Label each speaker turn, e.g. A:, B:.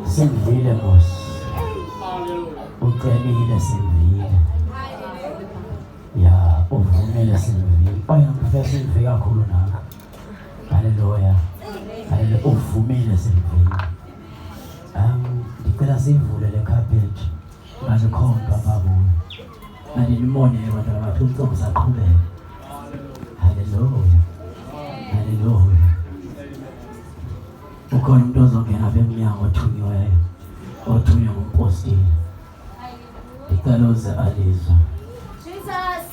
A: Sendile mos. Ucelile sendile. Ya, uvumile sendile. Oyena mfesi mfike kakhulu naka. Haleluya. Haleluya. Uvumile sendile. Ngicela sivule le carpet. Ngaze khomba babuya. Manje nimone abantu abathi umcimbi usaqhubeka. Haleluya. Haleluya. Ukhona umuntu ozongena apha emnyango othunyiweyo. Othunywa ngumpostile. Ngicela uze alizwe. Jesus!